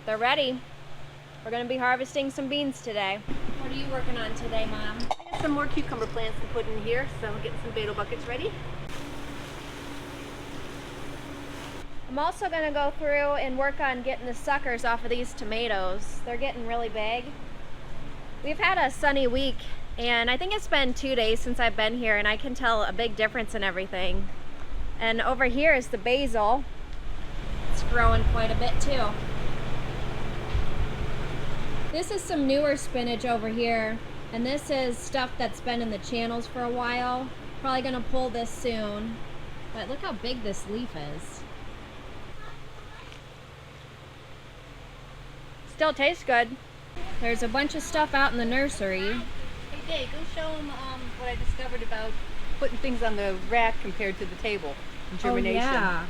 They're ready. We're gonna be harvesting some beans today. What are you working on today, Mom? I got some more cucumber plants to put in here, so I'm getting some beetle buckets ready. I'm also gonna go through and work on getting the suckers off of these tomatoes. They're getting really big. We've had a sunny week, and I think it's been 2 days since I've been here, and I can tell a big difference in everything. And over here is the basil. It's growing quite a bit too. This is some newer spinach over here, and this is stuff that's been in the channels for a while. Probably gonna pull this soon, but look how big this leaf is. Still tastes good. There's a bunch of stuff out in the nursery. Hey Dave, go show them what I discovered about putting things on the rack compared to the table. Germination. Oh, yeah.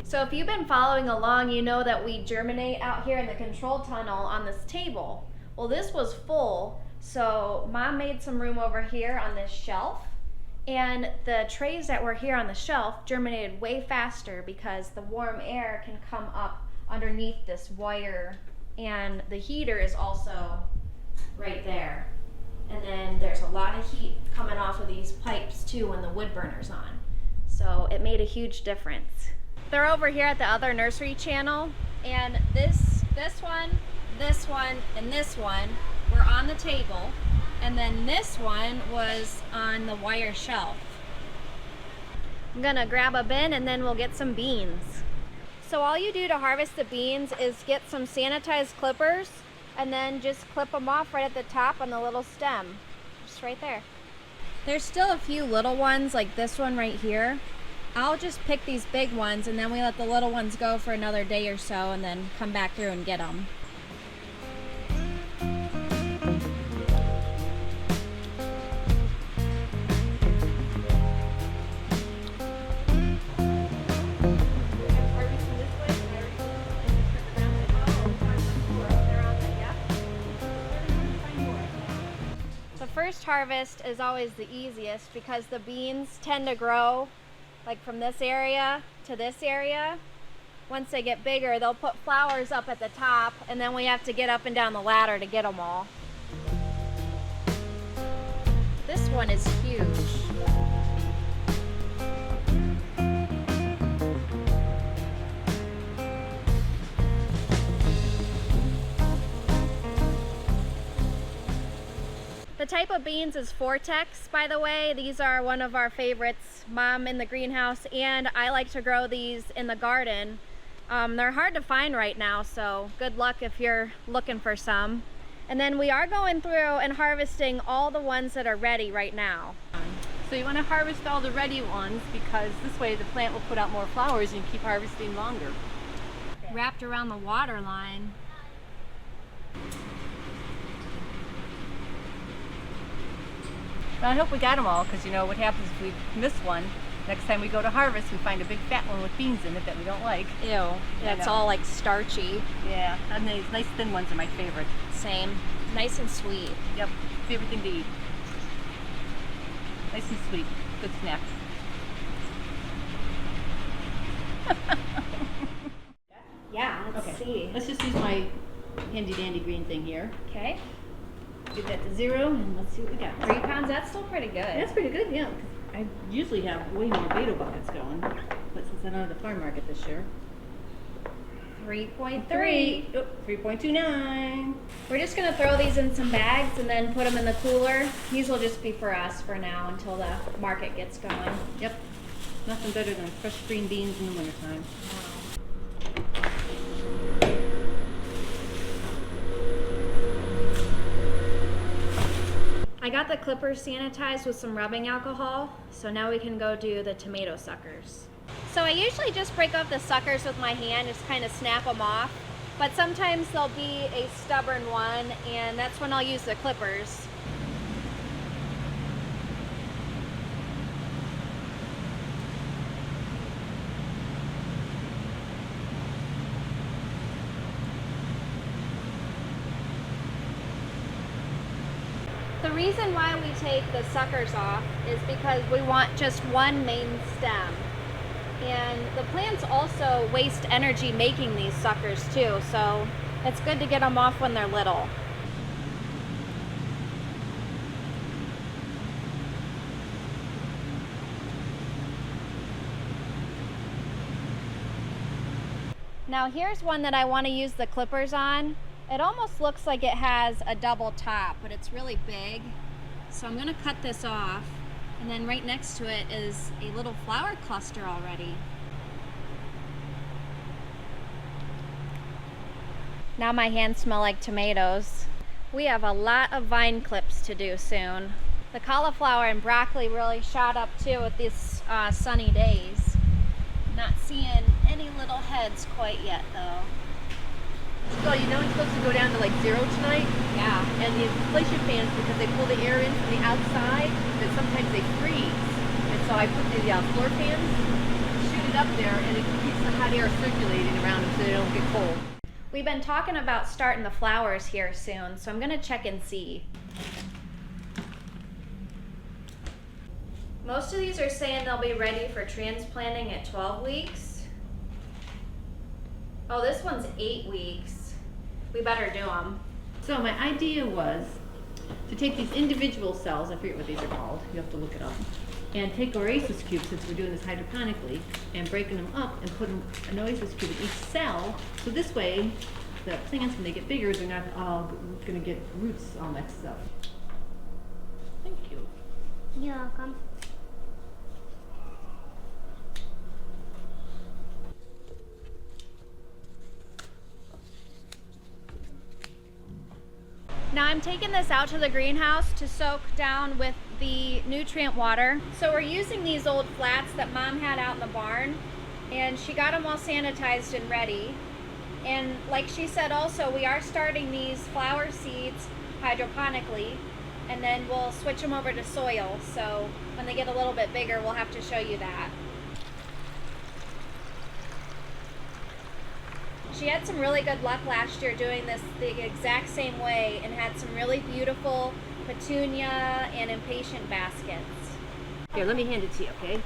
So if you've been following along, you know that we germinate out here in the control tunnel on this table. Well, this was full, so Mom made some room over here on this shelf, and the trays that were here on the shelf germinated way faster because the warm air can come up underneath this wire, and the heater is also right there. And then there's a lot of heat coming off of these pipes too when the wood burner's on. So it made a huge difference. They're over here at the other nursery channel, and this one, and this one were on the table, and then this one was on the wire shelf. I'm gonna grab a bin and then we'll get some beans. So all you do to harvest the beans is get some sanitized clippers and then just clip them off right at the top on the little stem. Just right there. There's still a few little ones like this one right here. I'll just pick these big ones and then we let the little ones go for another day or so and then come back through and get them. First harvest is always the easiest because the beans tend to grow like from this area to this area. Once they get bigger, they'll put flowers up at the top, and then we have to get up and down the ladder to get them all. This one is huge. The type of beans is Vortex, by the way. These are one of our favorites. Mom in the greenhouse, and I like to grow these in the garden. They're hard to find right now, so good luck if you're looking for some. And then we are going through and harvesting all the ones that are ready right now. So you want to harvest all the ready ones because this way the plant will put out more flowers and you keep harvesting longer. Wrapped around the water line. But I hope we got them all, because you know what happens if we miss one. Next time we go to harvest, we find a big fat one with beans in it that we don't like. Ew, that's all like starchy. Yeah, and these nice thin ones are my favorite. Same, nice and sweet. Yep, favorite thing to eat. Nice and sweet, good snack. Yeah, let's see. Let's just use my handy dandy green thing here. Okay. Get that to 0 and let's see what we got. 3 pounds, that's still pretty good. That's pretty good, yeah. I usually have way more beetle buckets going, but since I don't have the farm market this year. 3.3. 3.29. We're just gonna throw these in some bags and then put them in the cooler. These will just be for us for now until the market gets going. Yep. Nothing better than fresh green beans in the wintertime. I got the clippers sanitized with some rubbing alcohol, so now we can go do the tomato suckers. So I usually just break off the suckers with my hand, just kind of snap them off, but sometimes there'll be a stubborn one, and that's when I'll use the clippers. The reason why we take the suckers off is because we want just one main stem. And the plants also waste energy making these suckers too, so it's good to get them off when they're little. Now here's one that I want to use the clippers on. It almost looks like it has a double top, but it's really big. So I'm going to cut this off, and then right next to it is a little flower cluster already. Now my hands smell like tomatoes. We have a lot of vine clips to do soon. The cauliflower and broccoli really shot up too with these sunny days. Not seeing any little heads quite yet though. So you know it's supposed to go down to like 0 tonight? Yeah. And the inflation fans, because they pull the air in from the outside, that sometimes they freeze. And so I put the floor fans, shoot it up there, and it keeps the hot air circulating around them so they don't get cold. We've been talking about starting the flowers here soon, so I'm gonna check and see. Most of these are saying they'll be ready for transplanting at 12 weeks. Oh, this one's 8 weeks. We better do them. So my idea was to take these individual cells, I forget what these are called, you have to look it up, and take Oasis cubes, since we're doing this hydroponically, and breaking them up and putting an Oasis cube in each cell, so this way the plants, when they get bigger, they're not all going to get roots all mixed up. Thank you. You're welcome. Now I'm taking this out to the greenhouse to soak down with the nutrient water. So we're using these old flats that Mom had out in the barn, and she got them all sanitized and ready. And like she said also, we are starting these flower seeds hydroponically, and then we'll switch them over to soil. So when they get a little bit bigger, we'll have to show you that. She had some really good luck last year doing this the exact same way and had some really beautiful petunia and impatient baskets. Here, let me hand it to you, okay? Okay.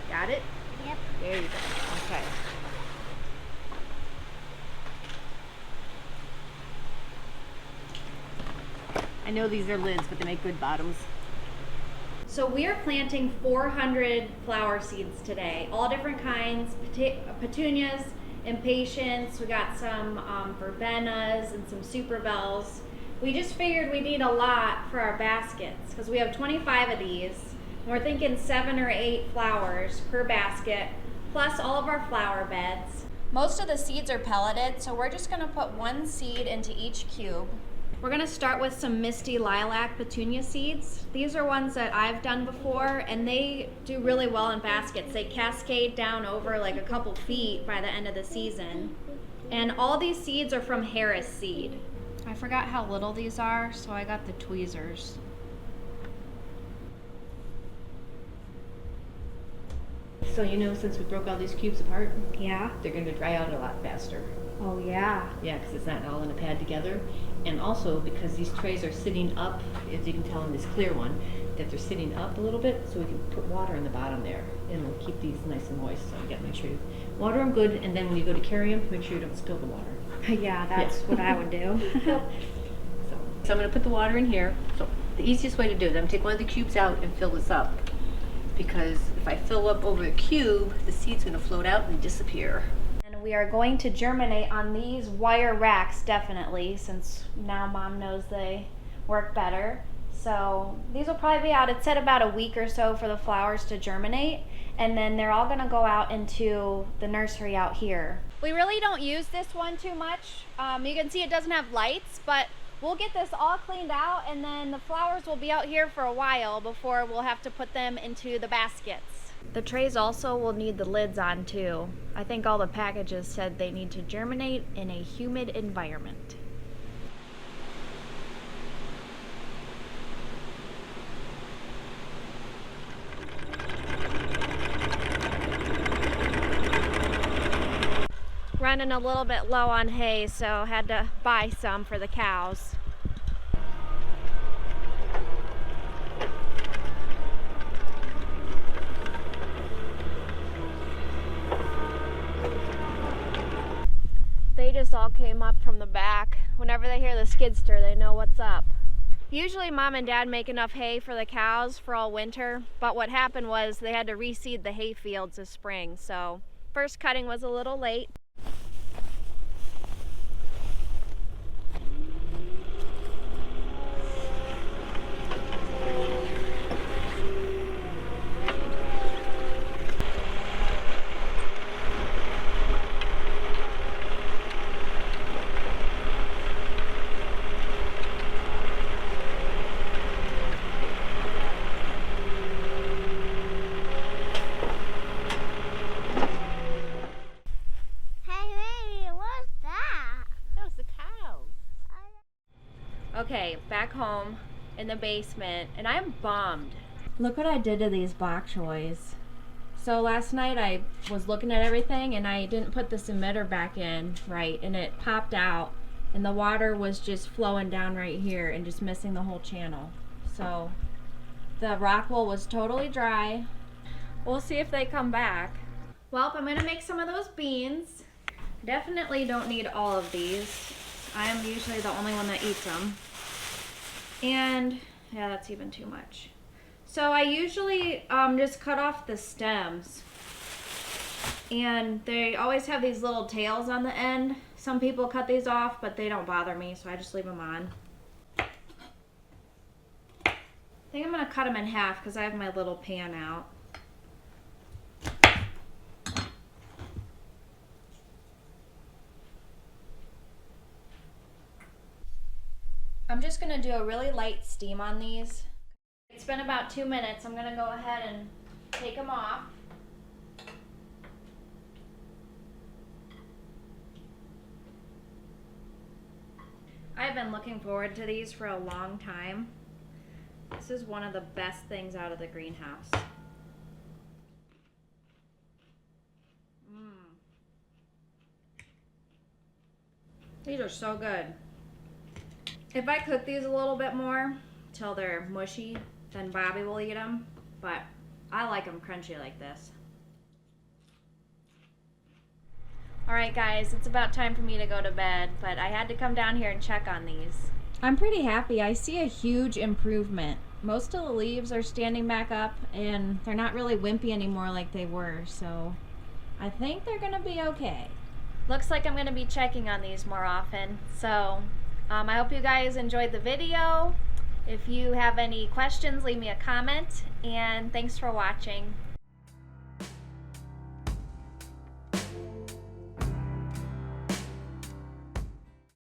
Got it? Yep. There you go. Okay. I know these are lids, but they make good bottoms. So we are planting 400 flower seeds today, all different kinds, petunias, impatiens, we got some verbenas and some superbells. We just figured we need a lot for our baskets because we have 25 of these, and we're thinking 7 or 8 flowers per basket, plus all of our flower beds. Most of the seeds are pelleted, so we're just gonna put 1 seed into each cube. We're gonna start with some Misty Lilac petunia seeds. These are ones that I've done before, and they do really well in baskets. They cascade down over like a couple feet by the end of the season. And all these seeds are from Harris seed. I forgot how little these are, so I got the tweezers. So you know, since we broke all these cubes apart, Yeah? they're going to dry out a lot faster. Oh yeah. Yeah, because it's not all in a pad together. And also because these trays are sitting up, as you can tell in this clear one, that they're sitting up a little bit, so we can put water in the bottom there, and it'll keep these nice and moist. So you got to make sure you water them good, and then when you go to carry them, make sure you don't spill the water. Yeah, that's what I would do. So I'm going to put the water in here. So the easiest way to do it, I'm going to take one of the cubes out and fill this up, because if I fill up over a cube, the seed's going to float out and disappear. And we are going to germinate on these wire racks definitely, since now Mom knows they work better. So these will probably be out, it said about a week or so for the flowers to germinate, and then they're all gonna go out into the nursery out here. We really don't use this one too much. You can see it doesn't have lights, but we'll get this all cleaned out, and then the flowers will be out here for a while before we'll have to put them into the baskets. The trays also will need the lids on too. I think all the packages said they need to germinate in a humid environment. Running a little bit low on hay, so had to buy some for the cows. them up from the back. Whenever they hear the skid steer, they know what's up. Usually Mom and Dad make enough hay for the cows for all winter, but what happened was they had to reseed the hay fields this spring, so first cutting was a little late. Okay, back home in the basement, and I'm bummed. Look what I did to these bok choys. So last night I was looking at everything and I didn't put this emitter back in right, and it popped out and the water was just flowing down right here and just missing the whole channel. So the rock wool was totally dry. We'll see if they come back. Well, I'm gonna make some of those beans. Definitely don't need all of these. I'm usually the only one that eats them. And yeah, that's even too much. So I usually just cut off the stems, and they always have these little tails on the end. Some people cut these off, but they don't bother me, so I just leave them on. I think I'm gonna cut them in half because I have my little pan out. I'm just gonna do a really light steam on these. It's been about 2 minutes. I'm gonna go ahead and take them off. I've been looking forward to these for a long time. This is one of the best things out of the greenhouse. These are so good. If I cook these a little bit more till they're mushy, then Bobby will eat them, but I like them crunchy like this. Alright guys, it's about time for me to go to bed, but I had to come down here and check on these. I'm pretty happy. I see a huge improvement. Most of the leaves are standing back up and they're not really wimpy anymore like they were, so I think they're gonna be okay. Looks like I'm gonna be checking on these more often, so I hope you guys enjoyed the video. If you have any questions, leave me a comment, and thanks for watching.